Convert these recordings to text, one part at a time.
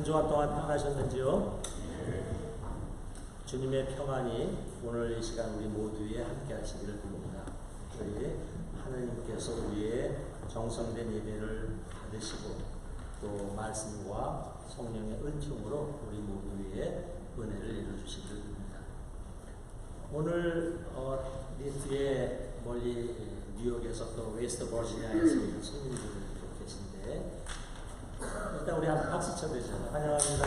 한 주간 동안 평안하셨는지요? 주님의 평안이 오늘 이 시간 우리 모두에 함께 하시기를 빕니다. 우리 하나님께서 우리의 정성된 예배를 받으시고 또 말씀과 성령의 은총으로 우리 모두 위에 은혜를 내려주시기를 빕니다. 오늘 우리 뒤에 멀리 뉴욕에서 또 웨스트 버지니아에서 있는 손님들이 계신데 일단 우리 한번 박수 쳐드리죠. 환영합니다.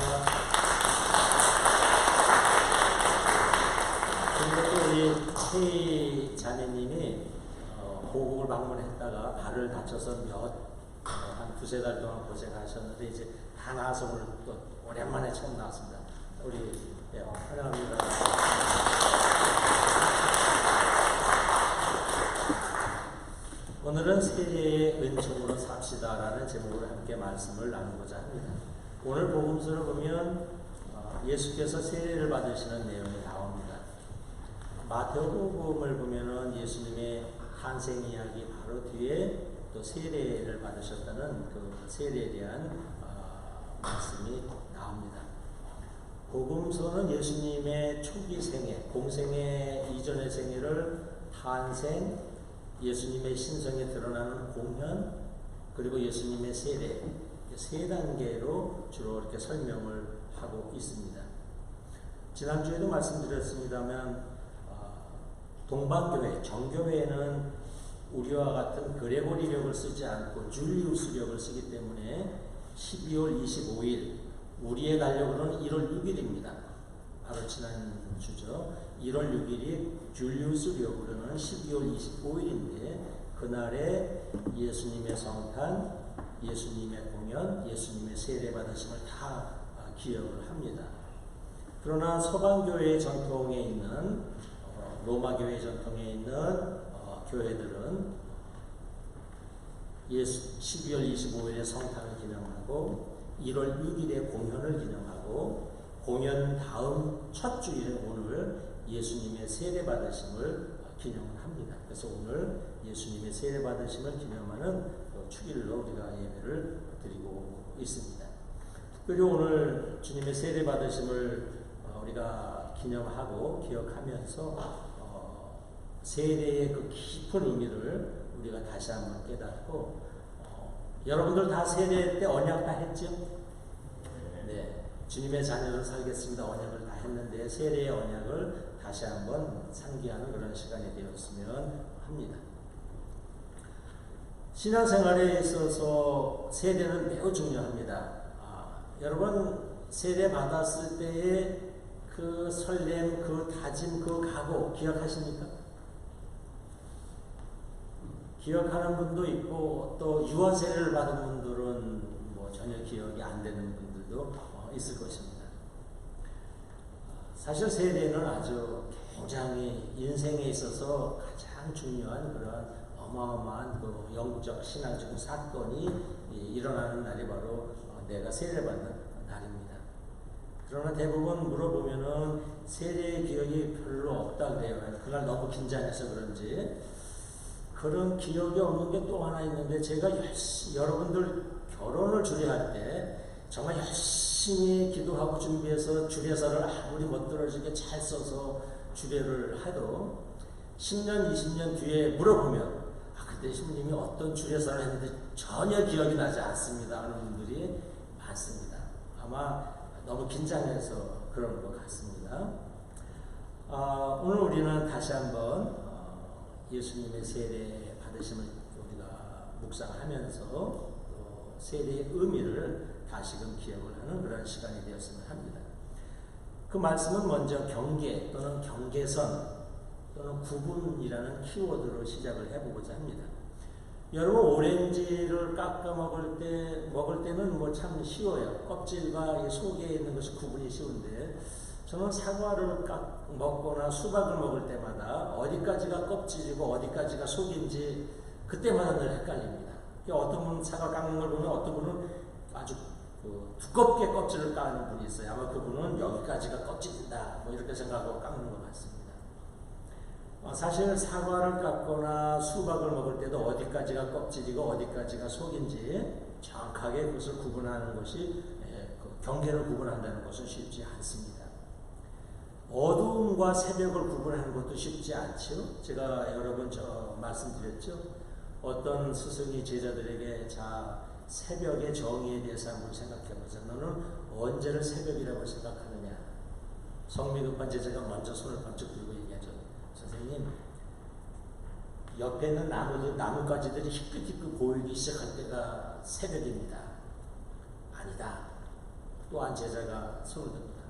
그리고 또 우리 태희 자매님이 고국을 방문했다가 발을 다쳐서 한 두세 달 동안 고생하셨는데 이제 다 나와서 오늘 또 오랜만에 처음 나왔습니다. 우리 환영합니다. 오늘은 세례의 은총으로 삽시다라는 제목으로 함께 말씀을 나누고자 합니다. 오늘 복음서를 보면 예수께서 세례를 받으시는 내용이 나옵니다. 마태복음을 보면은 예수님의 탄생 이야기 바로 뒤에 또 세례를 받으셨다는 그 세례에 대한 말씀이 나옵니다. 복음서는 예수님의 초기 생애, 공생애 이전의 생애를 탄생, 예수님의 신성에 드러나는 공현, 그리고 예수님의 세례, 세 단계로 주로 이렇게 설명을 하고 있습니다. 지난주에도 말씀드렸습니다만 동방교회, 정교회에는 우리와 같은 그레고리력을 쓰지 않고 줄리우스력을 쓰기 때문에 12월 25일, 우리의 달력으로는 1월 6일입니다. 바로 지난주죠. 1월 6일이 줄리우스력으로는 12월 25일인데 그날에 예수님의 성탄, 예수님의 공연, 예수님의 세례 받으심을 다 기억을 합니다. 그러나 서방교회의 전통에 있는 로마교회 전통에 있는 교회들은 12월 25일에 성탄을 기념하고 1월 6일에 공연을 기념하고 공연 다음 첫 주일에 오늘 예수님의 세례 받으심을 기념을 합니다. 그래서 오늘 예수님의 세례 받으심을 기념하는 축일로 우리가 예배를 드리고 있습니다. 특별히 오늘 주님의 세례 받으심을 우리가 기념하고 기억하면서 세례의 그 깊은 의미를 우리가 다시 한번 깨닫고 여러분들 다 세례 때 언약 다 했죠? 네. 주님의 자녀로 살겠습니다. 언약을 다 했는데 세례의 언약을 다시 한번 상기하는 그런 시간이 되었으면 합니다. 신앙생활에 있어서 세례는 매우 중요합니다. 여러분 세례 받았을 때의 그 설렘, 그 다짐, 그 각오 기억하십니까? 기억하는 분도 있고 또 유아 세례를 받은 분들은 뭐 전혀 기억이 안 되는 분들도 있을 것입니다. 사실 세례는 아주 굉장히 인생에 있어서 가장 중요한 그런 어마어마한 그 영적 신앙적 사건이 일어나는 날이 바로 내가 세례받는 날입니다. 그러나 대부분 물어보면은 세례의 기억이 별로 없다 그래요. 그날 너무 긴장해서 그런지. 그런 기억이 없는 게 또 하나 있는데 제가 여러분들 결혼을 주례할 때 정말 열심히 기도하고 준비해서 주례서를 아무리 멋들어지게 잘 써서 주례를 해도 10년, 20년 뒤에 물어보면 그때 신부님이 어떤 주례서를 했는데 전혀 기억이 나지 않습니다 하는 분들이 많습니다. 아마 너무 긴장해서 그런 것 같습니다. 오늘 우리는 다시 한번 예수님의 세례 받으심을 우리가 묵상하면서 세례의 의미를 다시금 기억을 하는 그런 시간이 되었으면 합니다. 그 말씀은 먼저 경계 또는 경계선 또는 구분이라는 키워드로 시작을 해보고자 합니다. 여러분 오렌지를 깎아 먹을 때는 뭐 참 쉬워요. 껍질과 속에 있는 것이 구분이 쉬운데 저는 사과를 먹거나 수박을 먹을 때마다 어디까지가 껍질이고 어디까지가 속인지 그때마다 늘 헷갈립니다. 어떤 분은 사과 깎는 걸 보면 어떤 분은 아주 두껍게 껍질을 까는 분이 있어요. 아마 그분은 여기까지가 껍질이다 뭐 이렇게 생각하고 깎는 것 같습니다. 사실 사과를 깎거나 수박을 먹을 때도 어디까지가 껍질이고 어디까지가 속인지 정확하게 그것을 구분하는 것이 경계를 구분한다는 것은 쉽지 않습니다. 어두움과 새벽을 구분하는 것도 쉽지 않죠. 제가 여러 번 말씀드렸죠. 어떤 스승이 제자들에게 자 새벽의 정의에 대해서 한번 생각해보자. 너는 언제를 새벽이라고 생각하느냐. 성미 급한 제자가 먼저 손을 번쩍 들고 얘기하죠. 선생님, 옆에 있는 나뭇가지들이 희끗희끗 보이기 시작할 때가 새벽입니다. 아니다. 또한 제자가 손을 듭니다.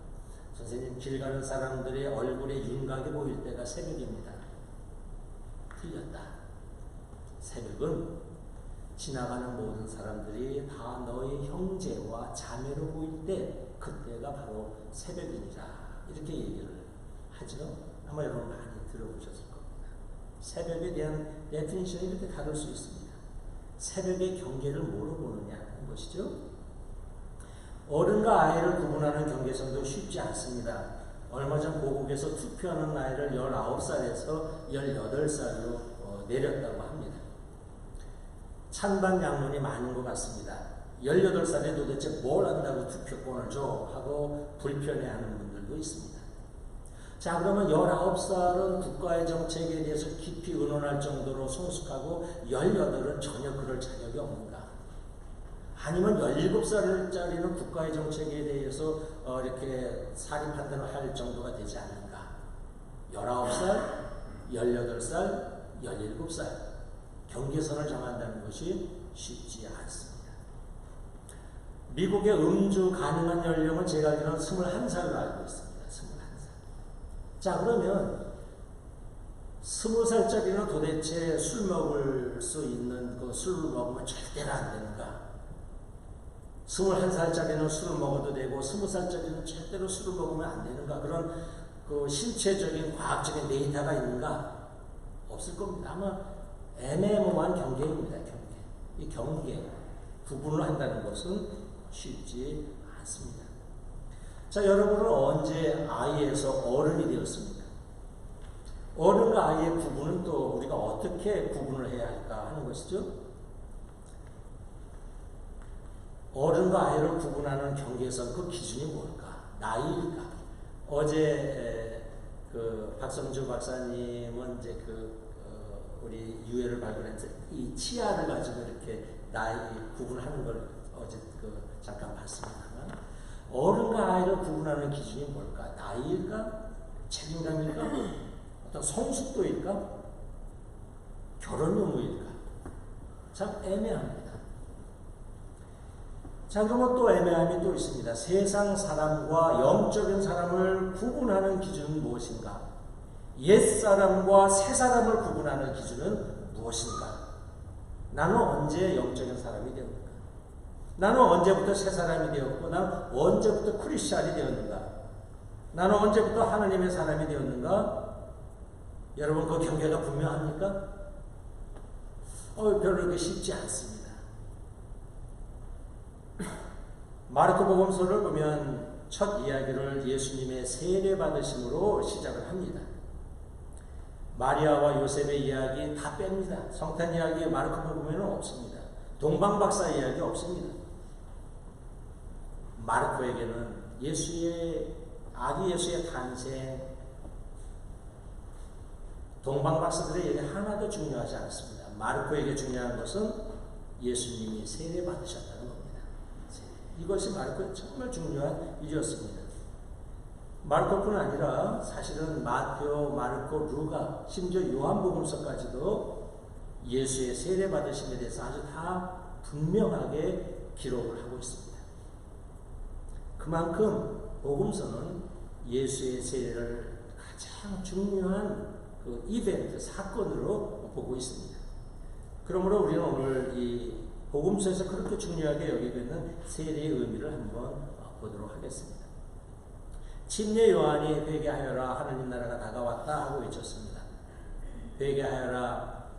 선생님, 길 가는 사람들의 얼굴에 윤곽이 보일 때가 새벽입니다. 틀렸다. 새벽은 지나가는 모든 사람들이 다 너의 형제와 자매로 보일 때 그때가 바로 새벽이니라. 이렇게 얘기를 하죠. 아마 여러분 많이 들어보셨을 겁니다. 새벽에 대한 데피니션이 이렇게 다를 수 있습니다. 새벽의 경계를 뭐로 보느냐 하는 것이죠. 어른과 아이를 구분하는 경계선도 쉽지 않습니다. 얼마 전 고국에서 투표하는 나이를 19살에서 18살로 내렸다고 합니다. 찬반 양론이 많은 것 같습니다. 18살에 도대체 뭘 안다고 투표권을 줘? 하고 불편해하는 분들도 있습니다. 자, 그러면 19살은 국가의 정책에 대해서 깊이 의논할 정도로 성숙하고 18은 전혀 그럴 자격이 없는가? 아니면 17살짜리는 국가의 정책에 대해서 이렇게 사리 판단을 할 정도가 되지 않는가? 19살, 18살, 17살 경계선을 정한다는 것이 쉽지 않습니다. 미국의 음주 가능한 연령은 제가 알기로는 21살로 알고 있습니다. 21살. 자, 그러면 20살짜리는 도대체 술 먹을 수 있는 그 술을 먹으면 절대로 안 되는가? 21살짜리는 술을 먹어도 되고 20살짜리는 절대로 술을 먹으면 안 되는가? 그런 그 신체적인 과학적인 데이터가 있는가? 없을 겁니다. 아마 애매모호한 경계입니다. 경계. 이 경계 구분을 한다는 것은 쉽지 않습니다. 자, 여러분은 언제 아이에서 어른이 되었습니까? 어른과 아이의 구분은 또 우리가 어떻게 구분을 해야 할까 하는 것이죠. 어른과 아이를 구분하는 경계선, 그 기준이 뭘까? 나이일까? 어제 그 박성주 박사님은 이제 우리 유해를 발굴해서 이 치아를 가지고 이렇게 나이 구분하는 걸 어제 잠깐 봤습니다만, 어른과 아이를 구분하는 기준이 뭘까? 나이일까? 책임감일까? 어떤 성숙도일까? 결혼 의무일까? 참 애매합니다. 자, 그러면 또 애매함이 또 있습니다. 세상 사람과 영적인 사람을 구분하는 기준은 무엇인가? 옛 사람과 새 사람을 구분하는 기준은 무엇인가? 나는 언제 영적인 사람이 되었는가? 나는 언제부터 새 사람이 되었고, 나는 언제부터 크리스찬이 되었는가? 나는 언제부터 하나님의 사람이 되었는가? 여러분, 그 경계가 분명합니까? 별로 그렇게 쉽지 않습니다. 마르코복음서를 보면 첫 이야기를 예수님의 세례 받으심으로 시작을 합니다. 마리아와 요셉의 이야기 다 뺍니다. 성탄 이야기 마르코복음에는 없습니다. 동방박사 이야기 없습니다. 마르코에게는 아기 예수의 탄생, 동방박사들의 얘기 하나도 중요하지 않습니다. 마르코에게 중요한 것은 예수님이 세례 받으셨다는 겁니다. 이것이 마르코의 정말 중요한 일이었습니다. 마르코뿐 아니라 사실은 마테오, 마르코, 루가, 심지어 요한복음서까지도 예수의 세례 받으심에 대해서 아주 다 분명하게 기록을 하고 있습니다. 그만큼 복음서는 예수의 세례를 가장 중요한 그 이벤트, 사건으로 보고 있습니다. 그러므로 우리는 오늘 이 복음서에서 그렇게 중요하게 여기고 있는 세례의 의미를 한번 보도록 하겠습니다. 침례 요한이 회개하여라, 하나님 나라가 다가왔다 하고 외쳤습니다. 회개하여라,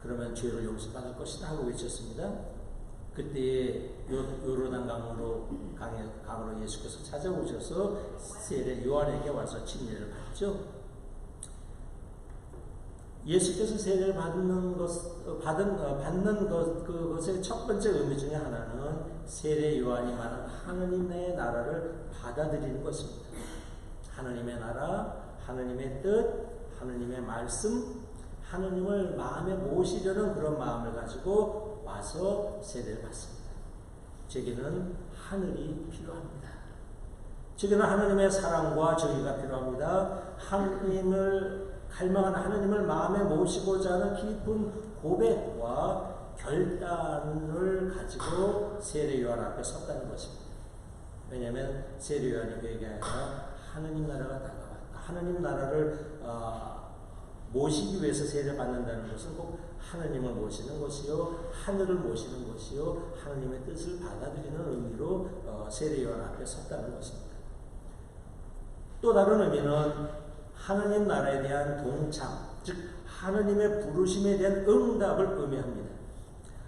그러면 죄를 용서받을 것이다 하고 외쳤습니다. 그때에 요르단 강으로 예수께서 찾아오셔서 세례 요한에게 와서 침례를 받죠. 예수께서 세례를 받는 그것의 첫 번째 의미 중에 하나는 세례 요한이 말한 하느님의 나라를 받아들이는 것입니다. 하느님의 나라, 하느님의 뜻, 하느님의 말씀, 하느님을 마음에 모시려는 그런 마음을 가지고 와서 세례를 받습니다. 제게는 하늘이 필요합니다. 제게는 하느님의 사랑과 정의가 필요합니다. 하느님을 갈망하는 하느님을 마음에 모시고자 하는 깊은 고백과 결단을 가지고 세례 요한 앞에 섰다는 것입니다. 왜냐하면 세례 요한이 회개하여 하느님 나라가 다가왔다. 하느님 나라를 모시기 위해서 세례를 받는다는 것은 꼭 하느님을 모시는 것이요, 하늘을 모시는 것이요, 하느님의 뜻을 받아들이는 의미로 세례 요한 앞에 섰다는 것입니다. 또 다른 의미는 하느님 나라에 대한 동참, 즉 하느님의 부르심에 대한 응답을 의미합니다.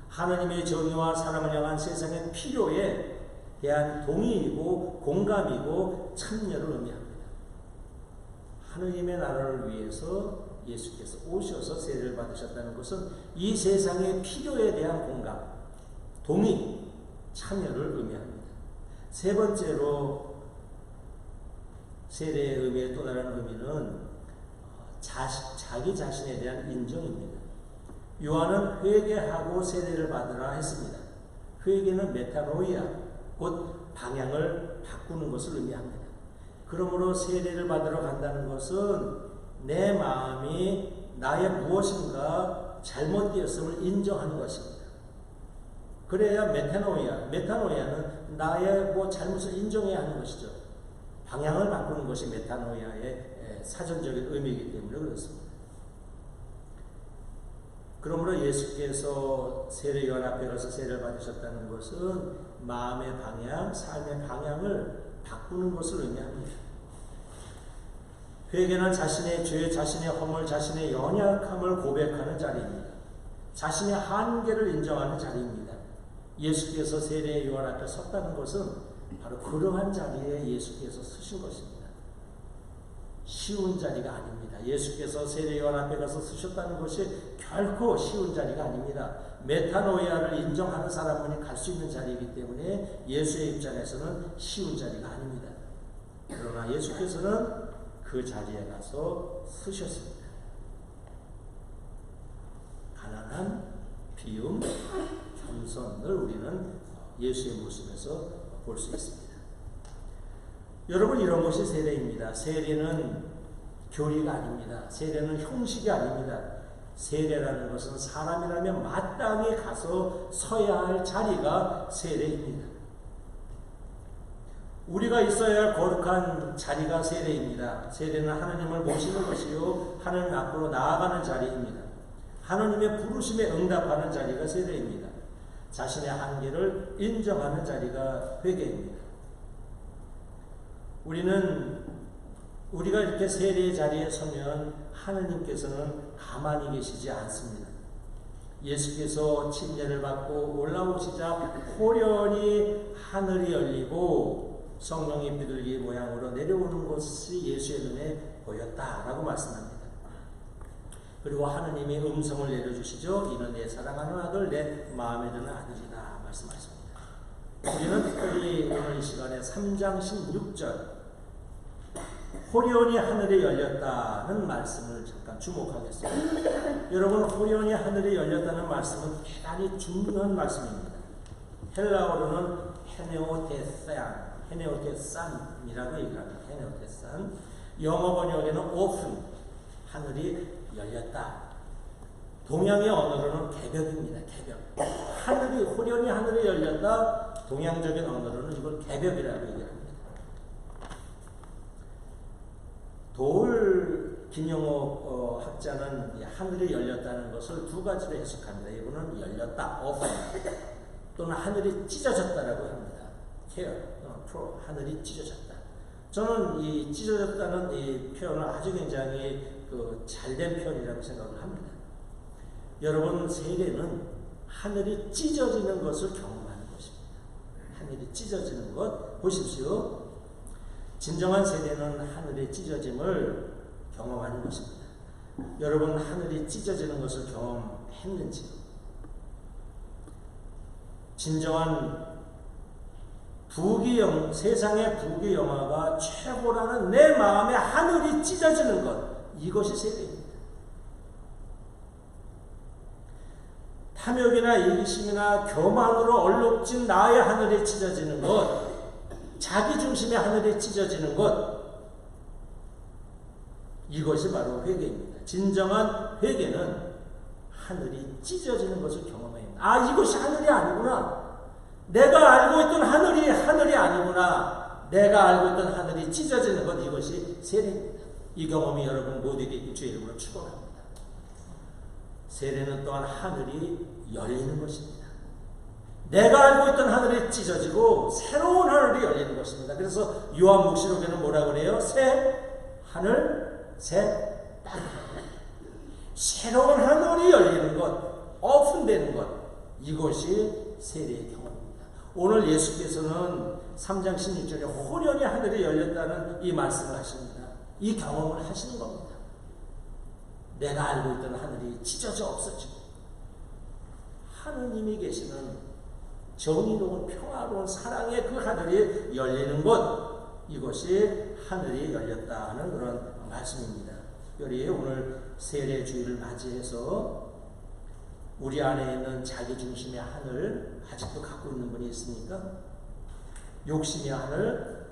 하느님의 정의와 사람을 향한 세상의 필요에 대한 동의이고 공감이고 참여를 의미합니다. 하느님의 나라를 위해서 예수께서 오셔서 세례를 받으셨다는 것은 이 세상의 필요에 대한 공감, 동의, 참여를 의미합니다. 세 번째로 세례의 의미의 또 다른 의미는 자기 자신에 대한 인정입니다. 요한은 회개하고 세례를 받으라 했습니다. 회개는 메타노이아, 곧 방향을 바꾸는 것을 의미합니다. 그러므로 세례를 받으러 간다는 것은 내 마음이 나의 무엇인가 잘못되었음을 인정하는 것입니다. 그래야 메타노이아는 나의 잘못을 인정해야 하는 것이죠. 방향을 바꾸는 것이 메타노이아의 사전적인 의미이기 때문에 그렇습니다. 그러므로 예수께서 세례 요한 앞에 가서 세례를 받으셨다는 것은 마음의 방향, 삶의 방향을 바꾸는 것을 의미합니다. 회개는 자신의 죄, 자신의 허물, 자신의 연약함을 고백하는 자리입니다. 자신의 한계를 인정하는 자리입니다. 예수께서 세례 요한 앞에 섰다는 것은 바로 그러한 자리에 예수께서 서신 것입니다. 쉬운 자리가 아닙니다. 예수께서 세례 요한 앞에 가서 서셨다는 것이 결코 쉬운 자리가 아닙니다. 메타노이아를 인정하는 사람만이 갈 수 있는 자리이기 때문에 예수의 입장에서는 쉬운 자리가 아닙니다. 그러나 예수께서는 그 자리에 가서 서셨습니다. 가난한 비움, 겸손을 우리는 예수의 모습에서 볼 수 있습니다. 여러분, 이런 것이 세례입니다. 세례는 교리가 아닙니다. 세례는 형식이 아닙니다. 세례라는 것은 사람이라면 마땅히 가서 서야 할 자리가 세례입니다. 우리가 있어야 할 거룩한 자리가 세례입니다. 세례는 하나님을 모시는 것이요, 하나님 앞으로 나아가는 자리입니다. 하나님의 부르심에 응답하는 자리가 세례입니다. 자신의 한계를 인정하는 자리가 회개입니다. 우리가 이렇게 세례의 자리에 서면 하느님께서는 가만히 계시지 않습니다. 예수께서 침례를 받고 올라오시자 호련히 하늘이 열리고 성령이 비둘기 모양으로 내려오는 것이 예수의 눈에 보였다라고 말씀합니다. 그리고 하느님이 음성을 내려주시죠. 이는 내 사랑하는 아들, 내 마음에 드는 아들이다 말씀하십니다. 우리는 특별히 오늘 이 시간에 3장 16절 호련히 하늘이 열렸다는 말씀을 잠깐 주목하겠습니다. 여러분, 호련히 하늘이 열렸다는 말씀은 대단히 중요한 말씀입니다. 헬라어로는 헤네오테산이라고 얘기합니다. 헤네오테산. 영어 번역에는 open, 하늘이 열렸다. 동양의 언어로는 개벽입니다. 개벽. 하늘이 호련히 하늘이 열렸다. 동양적인 언어로는 이걸 개벽이라고 얘기합니다. 도울 김영호 학자는 하늘이 열렸다는 것을 두 가지로 해석합니다. 이거는 열렸다, open, 또는 하늘이 찢어졌다라고 합니다. 하늘이 찢어졌다. 저는 이 찢어졌다는 이 표현을 아주 굉장히 잘된 표현이라고 생각을 합니다. 여러분, 세례는 하늘이 찢어지는 것을 경험하는 것입니다. 하늘이 찢어지는 것 보십시오. 진정한 세례는 하늘의 찢어짐을 경험하는 것입니다. 여러분 하늘이 찢어지는 것을 경험했는지요? 진정한 세상의 부귀 영화가 최고라는 내 마음의 하늘이 찢어지는 것, 이것이 세례입니다. 탐욕이나 이기심이나 교만으로 얼룩진 나의 하늘이 찢어지는 것, 자기 중심의 하늘이 찢어지는 것, 이것이 바로 회개입니다. 진정한 회개는 하늘이 찢어지는 것을 경험해야 합니다. 아, 이것이 하늘이 아니구나. 내가 알고 있던 하늘이 아니구나. 내가 알고 있던 하늘이 찢어지는 것, 이것이 세례입니다. 이 경험이 여러분 모두에게 있길 주의 이름으로 축원합니다. 세례는 또한 하늘이 열리는 것입니다. 내가 알고 있던 하늘이 찢어지고 새로운 하늘이 열리는 것입니다. 그래서 요한묵시록에는 뭐라 그래요? 새 하늘, 새 땅. 새로운 하늘이 열리는 것, 오픈되는 것, 이것이 세례의 경험입니다. 오늘 예수께서는 3장 16절에 호련히 하늘이 열렸다는 이 말씀을 하십니다. 이 경험을 하시는 겁니다. 내가 알고 있던 하늘이 찢어져 없어지고 하느님이 계시는 정의로운 평화로운 사랑의 그 하늘이 열리는 것, 이것이 하늘이 열렸다는 그런 말씀입니다. 특별히 오늘 세례 주일을 맞이해서 우리 안에 있는 자기 중심의 하늘 아직도 갖고 있는 분이 있습니까? 욕심의 하늘,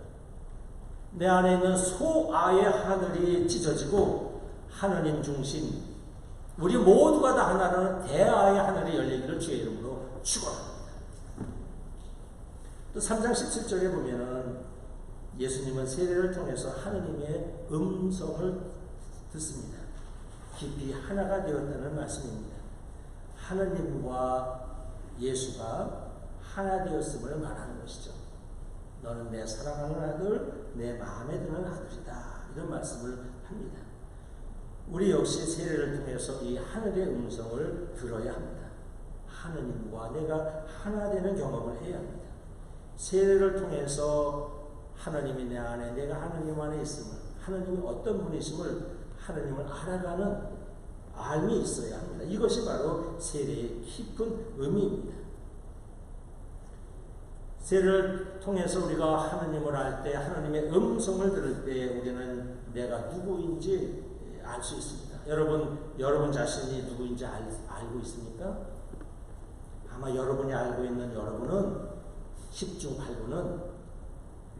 내 안에 있는 소아의 하늘이 찢어지고 하느님 중심, 우리 모두가 다 하나는 대아의 하늘이 열리기를 주의 이름으로 축원합니다. 또 3장 17절에 보면은 예수님은 세례를 통해서 하느님의 음성을 듣습니다. 깊이 하나가 되었다는 말씀입니다. 하느님과 예수가 하나 되었음을 말하는 것이죠. 너는 내 사랑하는 아들, 내 마음에 드는 아들이다. 이런 말씀을 합니다. 우리 역시 세례를 통해서 이 하늘의 음성을 들어야 합니다. 하느님과 내가 하나 되는 경험을 해야 합니다. 세례를 통해서 하나님이 내 안에, 내가 하나님 안에 있음을, 하나님이 어떤 분이심을 하나님을 알아가는 알미 있어야 합니다. 이것이 바로 세례의 깊은 의미입니다. 세례를 통해서 우리가 하나님을 알 때, 하나님의 음성을 들을 때 우리는 내가 누구인지 알 수 있습니다. 여러분 자신이 누구인지 알고 있습니까? 아마 여러분이 알고 있는 여러분은 10중 8구는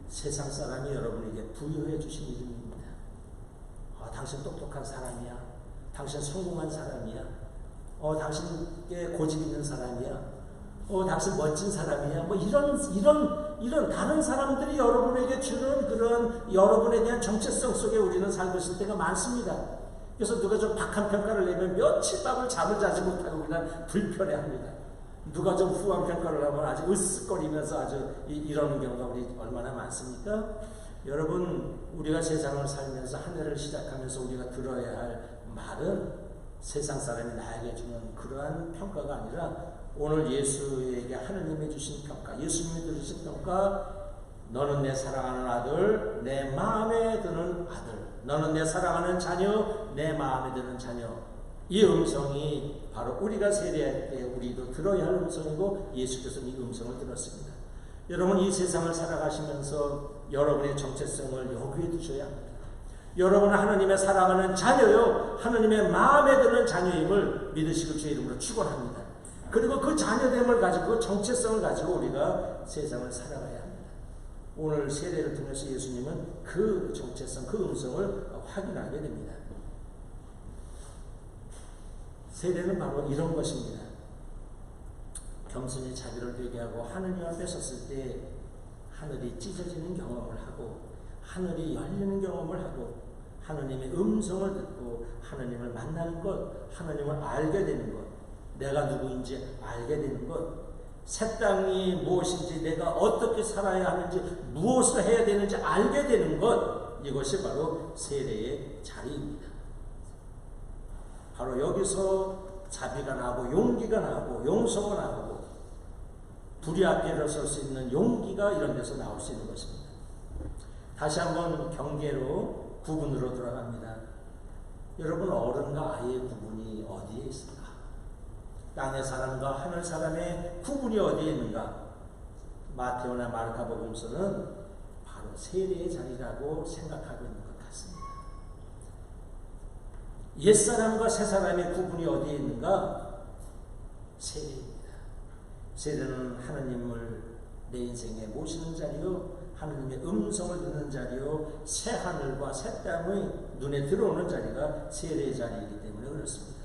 세상 사람이 여러분에게 부여해 주신 이름입니다. 당신 똑똑한 사람이야. 당신 성공한 사람이야. 당신께 고집 있는 사람이야. 당신 멋진 사람이야. 뭐 이런 다른 사람들이 여러분에게 주는 그런 여러분에 대한 정체성 속에 우리는 살고 있을 때가 많습니다. 그래서 누가 좀 박한 평가를 내면 며칠 밤을 잠을 자지 못하고 그냥 불편해합니다. 누가 좀 후한 평가를 하면 아주 으쓱거리면서 아주 이러는 경우가 우리 얼마나 많습니까? 여러분, 우리가 세상을 살면서 한 해를 시작하면서 우리가 들어야 할 말은 세상 사람이 나에게 주는 그러한 평가가 아니라 오늘 예수에게 하느님이 주신 평가, 예수님이 주신 평가, 너는 내 사랑하는 아들, 내 마음에 드는 아들, 너는 내 사랑하는 자녀, 내 마음에 드는 자녀. 이 음성이 바로 우리가 세례할 때 우리도 들어야 할 음성이고 예수께서는 이 음성을 들었습니다. 여러분, 이 세상을 살아가시면서 여러분의 정체성을 요구해 두셔야 합니다. 여러분은 하나님의 사랑하는 자녀요, 하나님의 마음에 드는 자녀임을 믿으시고 주의 이름으로 축원합니다. 그리고 그 자녀됨을 가지고 정체성을 가지고 우리가 세상을 살아가야 합니다. 오늘 세례를 통해서 예수님은 그 정체성, 그 음성을 확인하게 됩니다. 세례는 바로 이런 것입니다. 겸손히 자기를 회개하고 하느님 앞에 섰을 때 하늘이 찢어지는 경험을 하고 하늘이 열리는 경험을 하고 하느님의 음성을 듣고 하느님을 만나는 것, 하느님을 알게 되는 것, 내가 누구인지 알게 되는 것, 새 땅이 무엇인지, 내가 어떻게 살아야 하는지, 무엇을 해야 되는지 알게 되는 것, 이것이 바로 세례의 자리입니다. 바로 여기서 자비가 나고 용기가 나고 용서가 나고 불의 앞에 일어설 수 있는 용기가 이런 데서 나올 수 있는 것입니다. 다시 한번 경계로 구분으로 들어갑니다. 여러분, 어른과 아이의 구분이 어디에 있을까? 땅의 사람과 하늘 사람의 구분이 어디에 있는가? 마태오나 마르카복음서는 바로 세례의 자리라고 생각하고 있는 것 같습니다. 옛사람과 새사람의 구분이 어디에 있는가? 세례입니다. 세례는 하느님을 내 인생에 모시는 자리요, 하느님의 음성을 듣는 자리요, 새 하늘과 새 땅의 눈에 들어오는 자리가 세례의 자리이기 때문에 그렇습니다.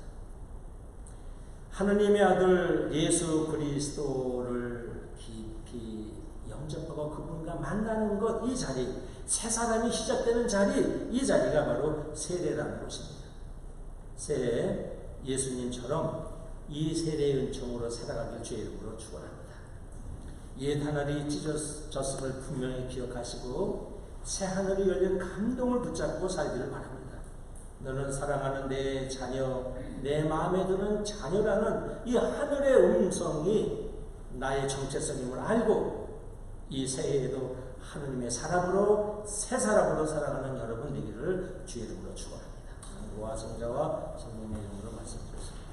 하느님의 아들 예수 그리스도를 깊이 영접하고 그분과 만나는 것, 이 자리, 새 사람이 시작되는 자리, 이 자리가 바로 세례라는 것입니다. 세례, 예수님처럼 이 세례의 은총으로 살아가길 주의 이름으로 축원합니다. 옛 하늘이 찢어졌음을 분명히 기억하시고 새 하늘이 열린 감동을 붙잡고 살기를 바랍니다. 너는 사랑하는 내 자녀, 내 마음에 드는 자녀라는 이 하늘의 음성이 나의 정체성임을 알고 이 새해에도 하느님의 사람으로, 새 사람으로 살아가는 여러분 되기를 주의 이름으로 축원합니다. 성부와 성자와 성령의 이름으로 말씀드렸습니다.